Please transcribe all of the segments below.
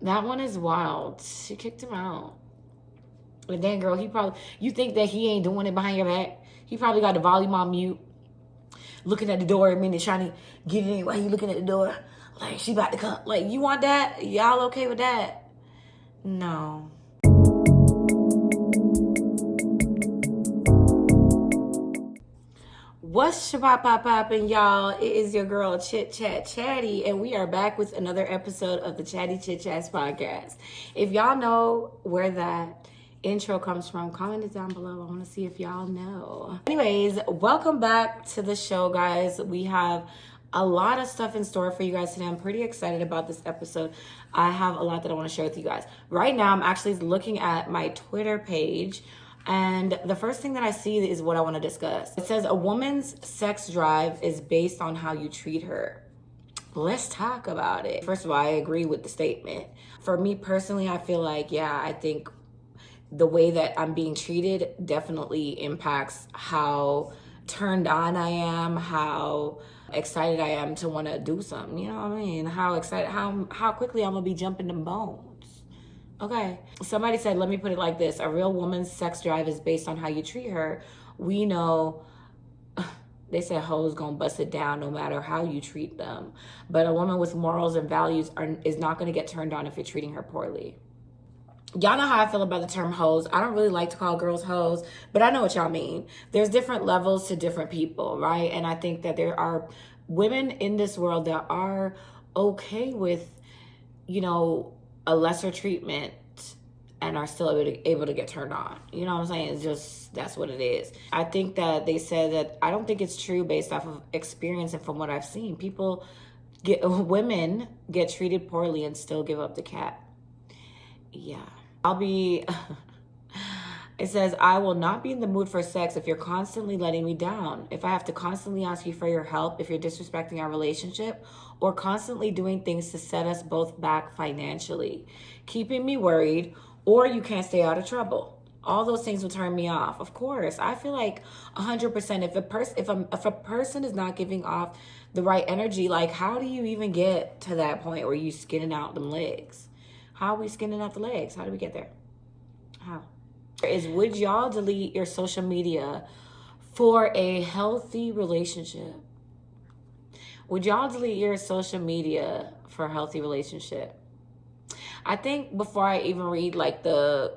That one is wild. She kicked him out. And then, girl, you think that he ain't doing it behind your back? He probably got the volume on mute, looking at the door, trying to get it in while you looking at the door. Like, she about to come. Like, you want that? Y'all okay with that? No. What's poppin', y'all? It is your girl, Chit Chat Chatty, and we are back with another episode of the Chatty Chit Chats podcast. If y'all know where that intro comes from, comment it down below. I want to see if y'all know. Anyways, welcome back to the show, guys. We have a lot of stuff in store for you guys today. I'm pretty excited about this episode. I have a lot that I want to share with you guys. Right now, I'm actually looking at my Twitter page, and the first thing that I see is what I want to discuss. It says a woman's sex drive is based on how you treat her. Let's talk about it. First of all, I agree with the statement. For me personally, I feel like, I think the way that I'm being treated definitely impacts how turned on I am, how excited I am to want to do something. You know what I mean? How excited, how quickly I'm going to be jumping them bones. Okay. Somebody said, let me put it like this. A real woman's sex drive is based on how you treat her. We know, they said hoes gonna bust it down no matter how you treat them. But a woman with morals and values is not gonna get turned on if you're treating her poorly. Y'all know how I feel about the term hoes. I don't really like to call girls hoes, but I know what y'all mean. There's different levels to different people, right? And I think that there are women in this world that are okay with, a lesser treatment and are still able to get turned on. You know what I'm saying? It's just, that's what it is. I think that they said that, I don't think it's true based off of experience and from what I've seen. Women get treated poorly and still give up the cat. Yeah. It says, I will not be in the mood for sex if you're constantly letting me down. If I have to constantly ask you for your help, if you're disrespecting our relationship, or constantly doing things to set us both back financially, keeping me worried, or you can't stay out of trouble. All those things will turn me off. Of course, I feel like 100%. If a person is not giving off the right energy, like how do you even get to that point where you skinning out them legs? How are we skinning out the legs? How do we get there? How? Would y'all delete your social media for a healthy relationship? Would y'all delete your social media for a healthy relationship? I think before I even read like the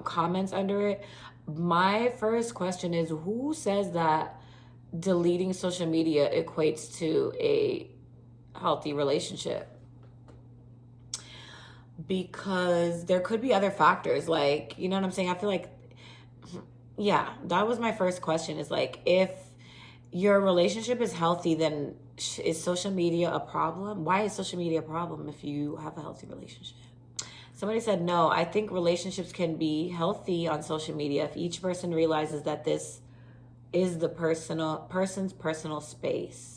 comments under it, my first question is, who says that deleting social media equates to a healthy relationship? Because there could be other factors, like, you know what I'm saying? I feel like, that was my first question, is like, if your relationship is healthy, then is social media a problem? Why is social media a problem if you have a healthy relationship? Somebody said, no, I think relationships can be healthy on social media if each person realizes that this is the person's personal space.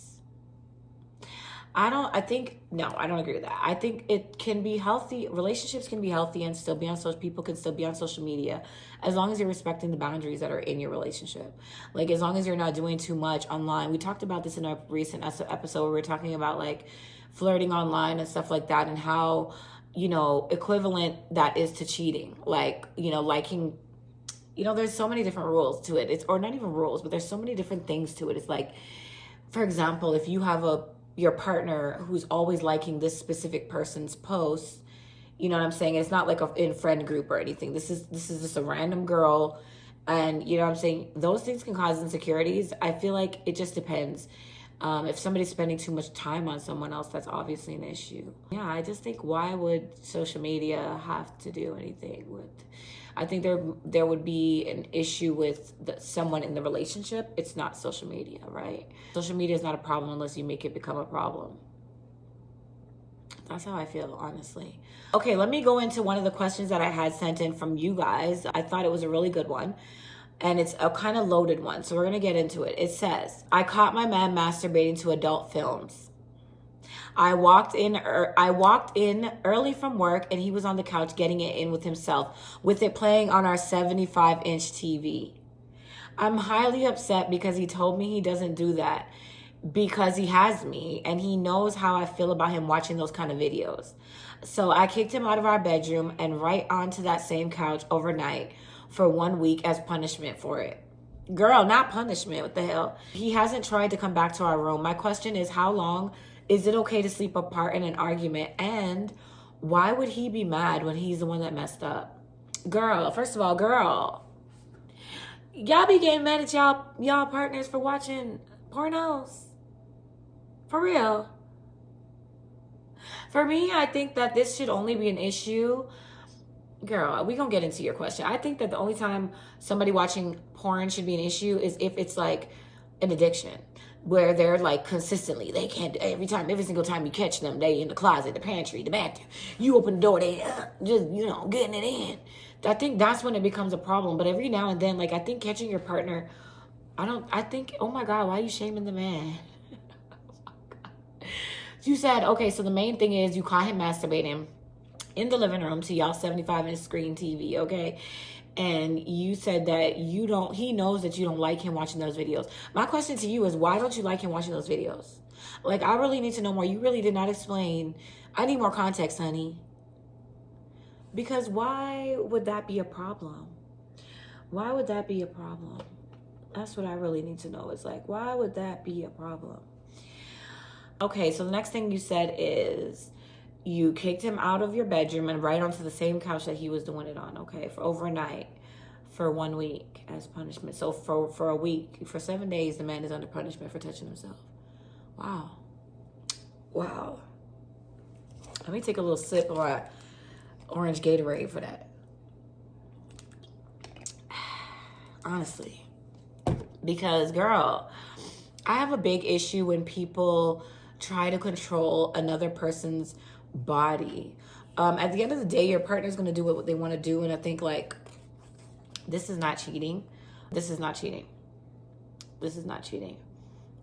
I don't agree with that. I think it can be healthy. Relationships can be healthy and still be on social, people can still be on social media as long as you're respecting the boundaries that are in your relationship. Like, as long as you're not doing too much online. We talked about this in a recent episode where we were talking about like flirting online and stuff like that, and how, equivalent that is to cheating. Like, liking, there's so many different rules to it. Or not even rules, but there's so many different things to it. It's like, for example, if you have your partner who's always liking this specific person's posts, you know what I'm saying? It's not like in friend group or anything. This is just a random girl, and you know what I'm saying? Those things can cause insecurities. I feel like it just depends. If somebody's spending too much time on someone else, that's obviously an issue. Yeah, I just think, why would social media have to do anything with? I think there would be an issue with someone in the relationship. It's not social media, right? Social media is not a problem unless you make it become a problem. That's how I feel, honestly. Okay, let me go into one of the questions that I had sent in from you guys. I thought it was a really good one, and it's a kind of loaded one, so we're going to get into it. It says, I caught my man masturbating to adult films. I walked in early from work, and he was on the couch getting it in with himself, with it playing on our 75-inch TV. I'm highly upset because he told me he doesn't do that. because he has me and he knows how I feel about him watching those kind of videos. So I kicked him out of our bedroom and right onto that same couch overnight for 1 week as punishment for it. Girl, not punishment. What the hell? He hasn't tried to come back to our room. My question is, how long is it okay to sleep apart in an argument? And why would he be mad when he's the one that messed up? Girl, first of all, girl, y'all be getting mad at y'all partners for watching pornos. For real. For me, I think that this should only be an issue. Girl, we gonna get into your question. I think that the only time somebody watching porn should be an issue is if it's like an addiction, where they're like consistently, they can't, every single time you catch them, they in the closet, the pantry, the bathroom, you open the door, they just, getting it in. I think that's when it becomes a problem. But every now and then, like, I think catching your partner, I think, oh my God, why are you shaming the man? You said, okay, so the main thing is you caught him masturbating in the living room to y'all 75-inch screen TV, okay? And you said that he knows that you don't like him watching those videos. My question to you is, why don't you like him watching those videos? Like, I really need to know more. You really did not explain. I need more context, honey. Because why would that be a problem? Why would that be a problem? That's what I really need to know. Is like, why would that be a problem? Okay, so the next thing you said is you kicked him out of your bedroom and right onto the same couch that he was doing it on, okay, for overnight, for 1 week as punishment. So for a week, for 7 days, the man is under punishment for touching himself. Wow. Wow. Let me take a little sip of my orange Gatorade for that. Honestly. Because, girl, I have a big issue when people try to control another person's body. At the end of the day, your partner's going to do what they want to do. And I think, like, this is not cheating. This is not cheating. This is not cheating.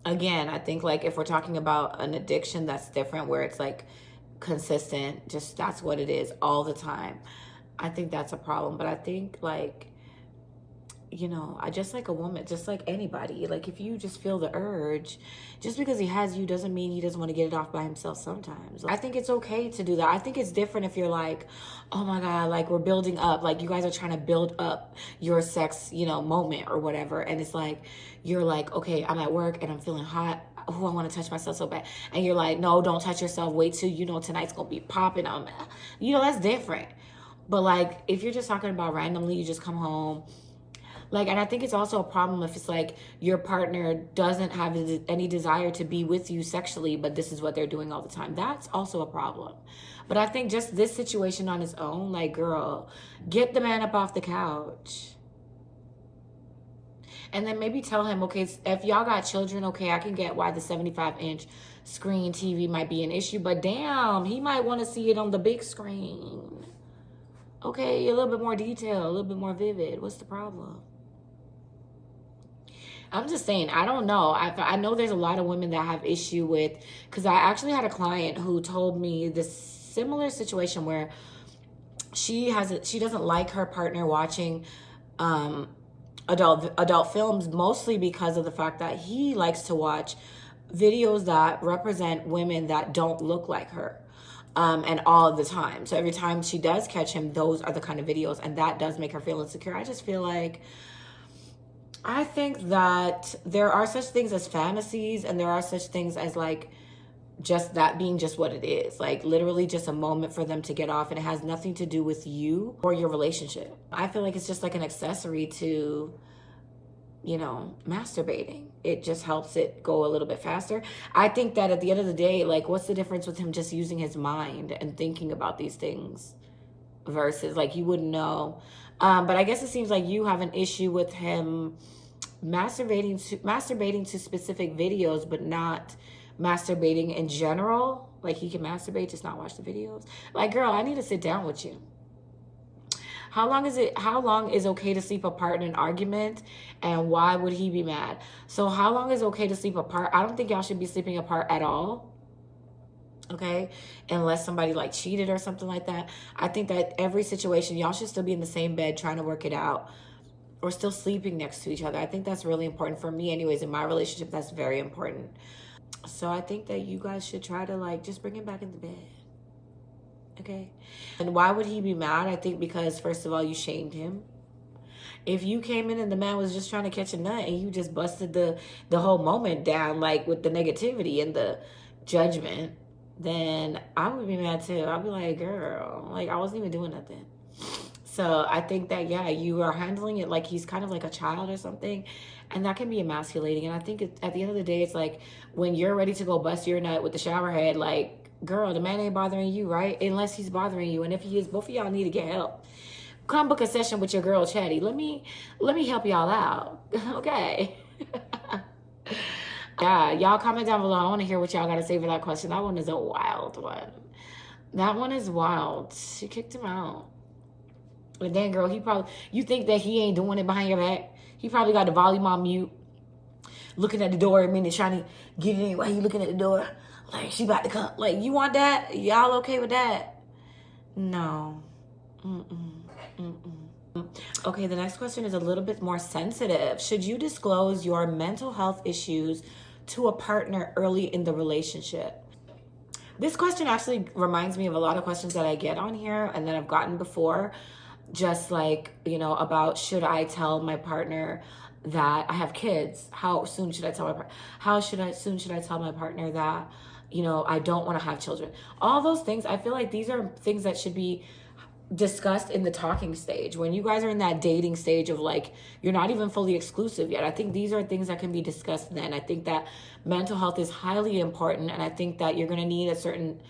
Again, I think, like, if we're talking about an addiction, that's different, where it's, like, consistent. Just that's what it is all the time. I think that's a problem. But I think, like, I just like a woman, just like anybody. Like, if you just feel the urge, just because he has you doesn't mean he doesn't want to get it off by himself sometimes. I think it's okay to do that. I think it's different if you're like, oh my God, like we're building up, like you guys are trying to build up your sex, moment or whatever. And it's like, you're like, okay, I'm at work and I'm feeling hot. Oh, I want to touch myself so bad. And you're like, no, don't touch yourself. Wait till, tonight's going to be popping. That's different. But like, if you're just talking about randomly, you just come home. Like, and I think it's also a problem if it's like your partner doesn't have any desire to be with you sexually, but this is what they're doing all the time. That's also a problem. But I think just this situation on its own, like, girl, get the man up off the couch. And then maybe tell him, okay, if y'all got children, okay, I can get why the 75-inch screen TV might be an issue, but damn, he might want to see it on the big screen. Okay, a little bit more detail, a little bit more vivid. What's the problem? I'm just saying, I don't know. I know there's a lot of women that have issue with, because I actually had a client who told me this similar situation where she doesn't like her partner watching adult films, mostly because of the fact that he likes to watch videos that represent women that don't look like her. And all the time. So every time she does catch him, those are the kind of videos, and that does make her feel insecure. I just feel like, I think that there are such things as fantasies, and there are such things as like just that being just what it is, like literally just a moment for them to get off, and it has nothing to do with you or your relationship. I feel like it's just like an accessory to, masturbating. It just helps it go a little bit faster. I think that at the end of the day, like, what's the difference with him just using his mind and thinking about these things versus like you wouldn't know. But I guess it seems like you have an issue with him masturbating to specific videos, but not masturbating in general. Like, he can masturbate, just not watch the videos. Like, girl, I need to sit down with you. How long is okay to sleep apart in an argument, and why would he be mad? So how long is okay to sleep apart? I don't think y'all should be sleeping apart at all. Okay, unless somebody like cheated or something like that. I think that every situation, y'all should still be in the same bed trying to work it out, or still sleeping next to each other. I think that's really important for me anyways. In my relationship, that's very important. So I think that you guys should try to like just bring him back in the bed. Okay. And why would he be mad? I think because first of all, you shamed him. If you came in and the man was just trying to catch a nut and you just busted the whole moment down like with the negativity and the judgment, then I would be mad too. I'd be like, girl, like I wasn't even doing nothing. So I think that, yeah, you are handling it like he's kind of like a child or something. And that can be emasculating. And I think at the end of the day, it's like when you're ready to go bust your nut with the shower head, like, girl, the man ain't bothering you, right? Unless he's bothering you. And if he is, both of y'all need to get help. Come book a session with your girl Chatty. Let me help y'all out. Okay. Yeah, y'all comment down below. I want to hear what y'all got to say for that question. That one is a wild one. That one is wild. She kicked him out. And then, girl, you think that he ain't doing it behind your back? He probably got the volume on mute, looking at the door a minute, trying to get it in while you looking at the door. Like, she about to come. Like, you want that? Y'all okay with that? No. Okay, the next question is a little bit more sensitive. Should you disclose your mental health issues to a partner early in the relationship? This question actually reminds me of a lot of questions that I get on here and that I've gotten before. Just like, about should I tell my partner that I have kids? How soon should I tell my partner? How soon should I tell my partner that, I don't want to have children? All those things, I feel like these are things that should be discussed in the talking stage. When you guys are in that dating stage of like, you're not even fully exclusive yet. I think these are things that can be discussed then. I think that mental health is highly important. And I think that you're going to need a certain,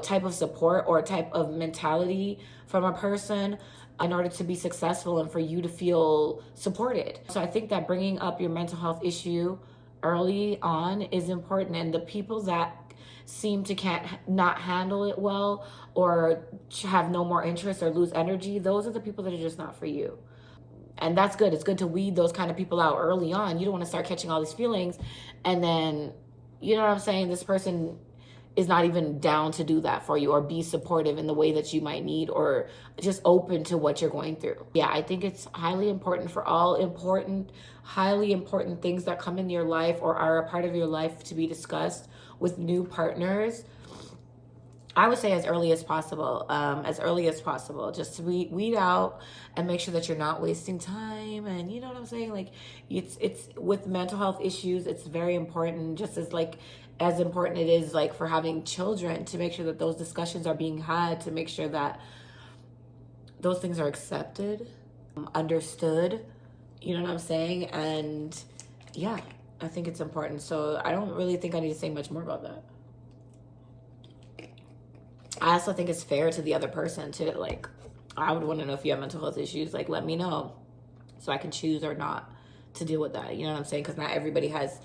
type of support or type of mentality from a person in order to be successful and for you to feel supported. So I think that bringing up your mental health issue early on is important. And the people that seem to can't not handle it well or have no more interest or lose energy, those are the people that are just not for you. And that's good. It's good to weed those kind of people out early on. You don't want to start catching all these feelings and then, you know what I'm saying, this person is not even down to do that for you or be supportive in the way that you might need or just open to what you're going through. Yeah, I think it's highly important for all highly important things that come in your life or are a part of your life to be discussed with new partners. I would say as early as possible, just to weed out and make sure that you're not wasting time. And you know what I'm saying? Like it's with mental health issues, it's very important, just as important it is like for having children, to make sure that those discussions are being had, to make sure that those things are accepted, understood, you know what I'm saying? And yeah, I think it's important. So I don't really think I need to say much more about that. I also think it's fair to the other person to like, I would want to know if you have mental health issues, like let me know so I can choose or not to deal with that. You know what I'm saying? Because not everybody has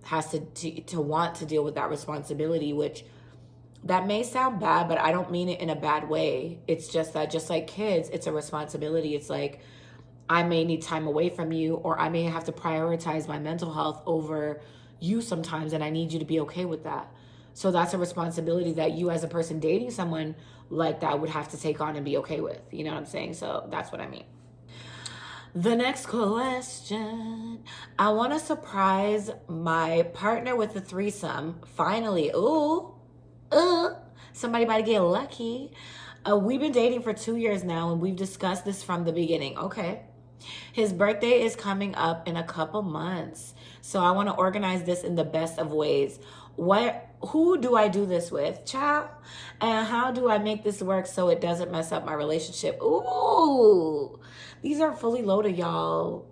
to want to deal with that responsibility, which that may sound bad, but I don't mean it in a bad way. It's just that just like kids, it's a responsibility. It's like, I may need time away from you, or I may have to prioritize my mental health over you sometimes, and I need you to be okay with that. So that's a responsibility that you as a person dating someone like that would have to take on and be okay with. You know what I'm saying? So that's what I mean. The next question. I want to surprise my partner with a threesome. Finally. Ooh. Somebody about to get lucky. We've been dating for 2 years now, and we've discussed this from the beginning. Okay. His birthday is coming up in a couple months. So I want to organize this in the best of ways. Who do I do this with, child? And how do I make this work so it doesn't mess up my relationship? Ooh, these are fully loaded, y'all.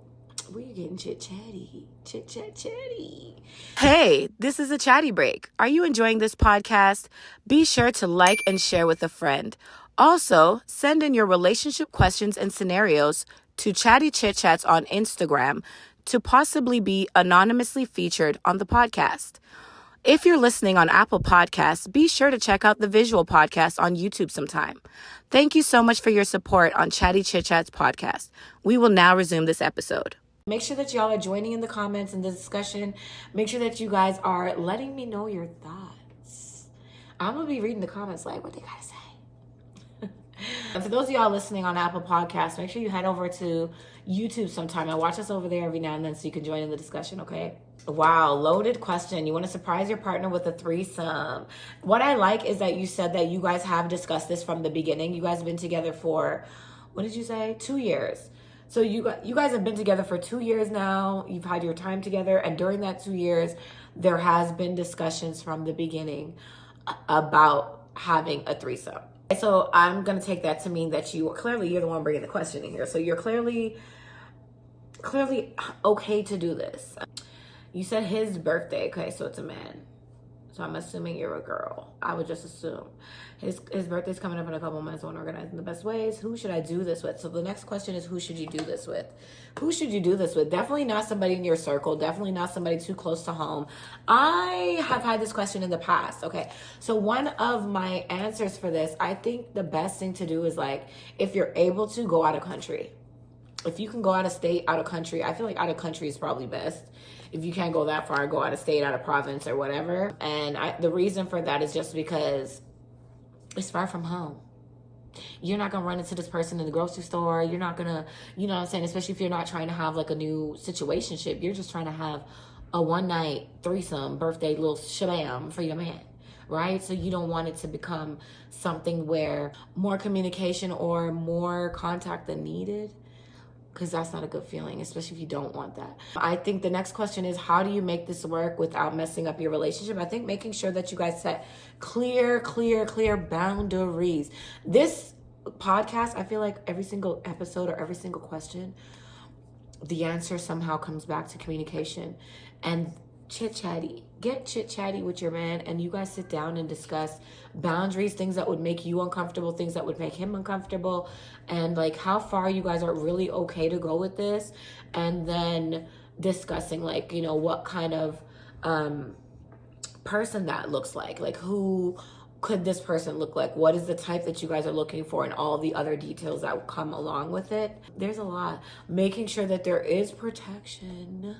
We're getting chit chatty. Chit chat chatty. Hey, this is a chatty break. Are you enjoying this podcast? Be sure to like and share with a friend. Also, send in your relationship questions and scenarios to Chatty Chit Chats on Instagram to possibly be anonymously featured on the podcast. If you're listening on Apple Podcasts, be sure to check out the visual podcast on YouTube sometime. Thank you so much for your support on Chatty Chit Chats podcast. We will now resume this episode. Make sure that y'all are joining in the comments and the discussion. Make sure that you guys are letting me know your thoughts. I'm going to be reading the comments like what they got to say. And for those of y'all listening on Apple Podcasts, make sure you head over to YouTube sometime and watch us over there every now and then so you can join in the discussion, okay? Wow, loaded question. You want to surprise your partner with a threesome. What I like is that you said that you guys have discussed this from the beginning. You guys have been together for, what did you say? 2 years. So you guys have been together for 2 years now. You've had your time together, and during that 2 years, there has been discussions from the beginning about having a threesome. So I'm gonna take that to mean that you're the one bringing the question in here. So you're clearly okay to do this. You said his birthday. Okay, so it's a man. So I'm assuming you're a girl. I would just assume. His birthday's coming up in a couple months. I want to organize in the best ways. Who should I do this with? So the next question is, who should you do this with? Who should you do this with? Definitely not somebody in your circle. Definitely not somebody too close to home. I have had this question in the past. Okay, so one of my answers for this, I think the best thing to do is, like, if you're able to, go out of country. If you can go out of state, out of country, I feel like out of country is probably best. If you can't go that far, go out of state, out of province or whatever. And the reason for that is just because it's far from home. You're not going to run into this person in the grocery store. You're not going to, you know what I'm saying? Especially if you're not trying to have like a new situationship. You're just trying to have a one night threesome, birthday, little shabam for your man. Right? So you don't want it to become something where more communication or more contact than needed, because that's not a good feeling, especially if you don't want that. I think the next question is, how do you make this work without messing up your relationship? I think making sure that you guys set clear boundaries. This podcast, I feel like every single episode or every single question, the answer somehow comes back to communication and chit-chatty. Get chit-chatty with your man, and you guys sit down and discuss boundaries, things that would make you uncomfortable, things that would make him uncomfortable, and like how far you guys are really okay to go with this. And then discussing, like, you know, what kind of person that looks like who could this person look like, what is the type that you guys are looking for, and all the other details that will come along with it. There's a lot. Making sure that there is protection.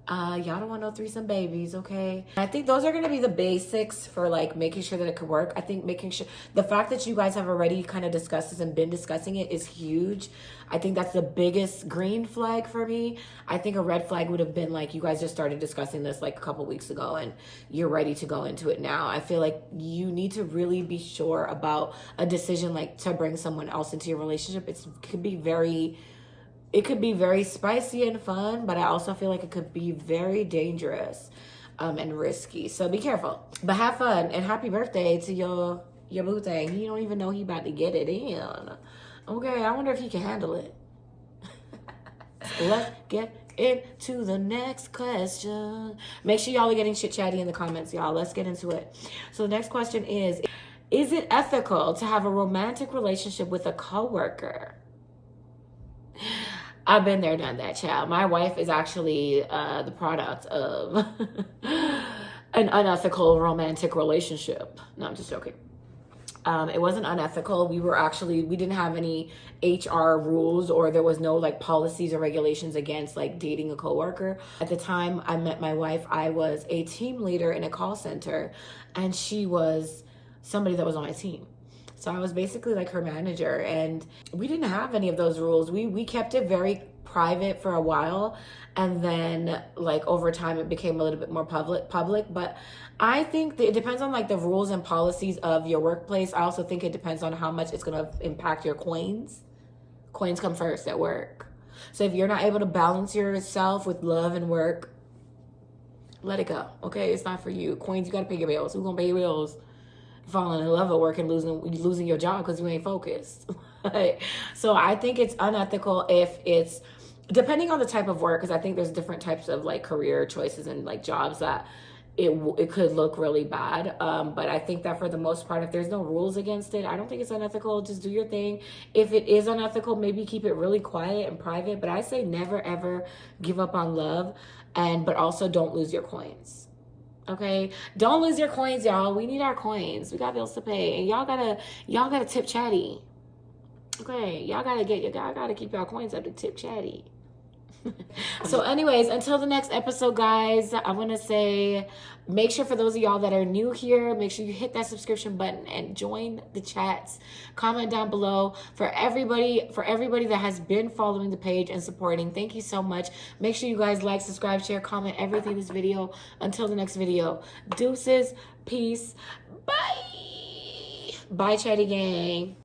Y'all don't want no threesome babies, okay? I think those are going to be the basics for like making sure that it could work. I think making sure the fact that you guys have already kind of discussed this and been discussing it is huge. I think that's the biggest green flag for me. I think a red flag would have been like, you guys just started discussing this like a couple weeks ago and you're ready to go into it now. I feel like you need to really be sure about a decision like to bring someone else into your relationship. It could be very spicy and fun, but I also feel like it could be very dangerous and risky. So be careful. But have fun, and happy birthday to your boo thing. He don't even know he about to get it in. Okay, I wonder if he can handle it. Let's get into the next question. Make sure y'all are getting chit-chatty in the comments, y'all. Let's get into it. So the next question is it ethical to have a romantic relationship with a coworker? I've been there, done that, child. My wife is actually the product of an unethical romantic relationship. No, I'm just joking. It wasn't unethical. We didn't have any HR rules, or there was no like policies or regulations against like dating a coworker. At the time I met my wife, I was a team leader in a call center, and she was somebody that was on my team. So I was basically like her manager, and we didn't have any of those rules. We kept it very private for a while, and then like over time it became a little bit more public. But I think that it depends on like the rules and policies of your workplace. I also think it depends on how much it's going to impact your coins. Coins come first at work. So if you're not able to balance yourself with love and work, let it go. Okay, it's not for you. Coins, you got to pay your bills. Who's going to pay your bills? Falling in love at work and losing your job because you ain't focused. So I think it's unethical if it's depending on the type of work, because I think there's different types of like career choices and like jobs that it could look really bad. But I think that for the most part, if there's no rules against it, I don't think it's unethical. Just do your thing. If it is unethical, maybe keep it really quiet and private. But I say never ever give up on love, but also don't lose your coins. Okay, don't lose your coins, y'all. We need our coins. We got bills to pay, and y'all gotta tip Chatty. Okay, y'all gotta keep y'all coins up to tip Chatty. So anyways, until the next episode, guys, I want to say, make sure for those of y'all that are new here, make sure you hit that subscription button and join the chats. Comment down below. For everybody that has been following the page and supporting, thank you so much. Make sure you guys like, subscribe, share, comment everything in this video. Until the next video, deuces, peace, bye. Bye, Chatty Gang.